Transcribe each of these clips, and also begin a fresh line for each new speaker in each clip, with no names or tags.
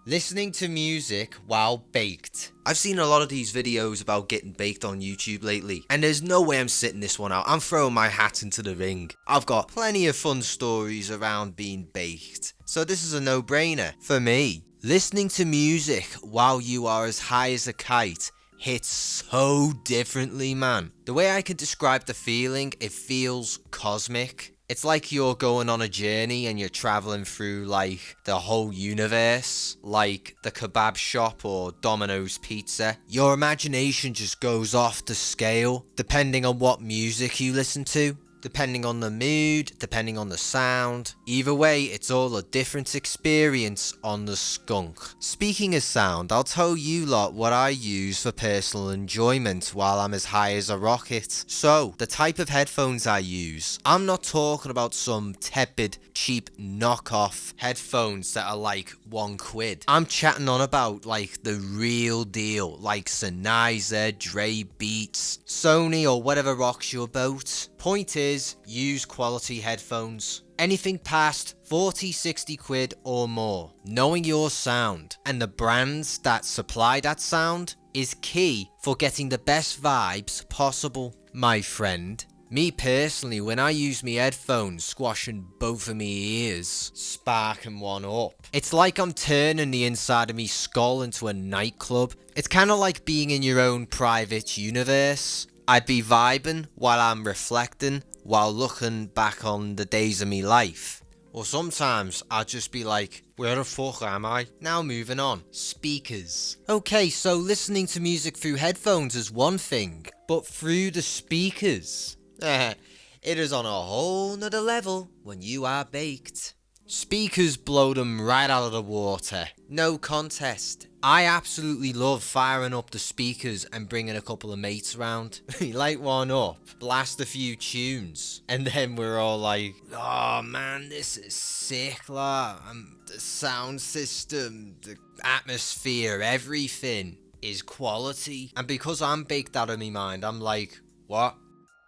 Listening to music while baked.
I've seen a lot of these videos about getting baked on YouTube lately, and there's no way I'm sitting this one out. I'm throwing my hat into the ring. I've got plenty of fun stories around being baked, so this is a no-brainer for me. Listening to music while you are as high as a kite hits so differently, man. The way I can describe the feeling, it feels cosmic. It's like you're going on a journey and you're traveling through like the whole universe, like the kebab shop or Domino's pizza. Your imagination just goes off the scale depending on what music you listen to, depending on the mood, depending on the sound. Either way, it's all a different experience on the skunk. Speaking of sound, I'll tell you lot what I use for personal enjoyment while I'm as high as a rocket. So, the type of headphones I use. I'm not talking about some tepid, cheap knockoff headphones that are like £1. I'm chatting on about like the real deal, like Sennheiser, Dre Beats, Sony or whatever rocks your boat. Point is, use quality headphones. Anything past 40-60 quid or more. Knowing your sound and the brands that supply that sound is key for getting the best vibes possible, my friend. Me personally, when I use me headphones, squashing both of me ears, sparking one up, it's like I'm turning the inside of me skull into a nightclub. It's kind of like being in your own private universe. I'd be vibing while I'm reflecting, while looking back on the days of me life. Or sometimes I'd just be like, where the fuck am I? Now moving on. Speakers. Okay, so listening to music through headphones is one thing, but through the speakers, it is on a whole nother level when you are baked. Speakers blow them right out of the water. No contest. I absolutely love firing up the speakers and bringing a couple of mates around. Light one up, blast a few tunes, and then we're all like, oh man, this is sick, la. The sound system, the atmosphere, everything is quality. And because I'm baked out of me mind, I'm like, what?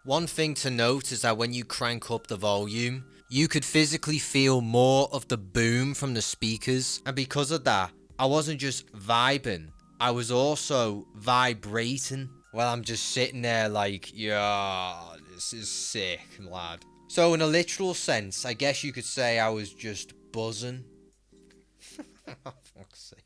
One thing to note is that when you crank up the volume, you could physically feel more of the boom from the speakers. And because of that, I wasn't just vibing, I was also vibrating. Well, I'm just sitting there like, yeah, this is sick, lad. So in a literal sense, I guess you could say I was just buzzing.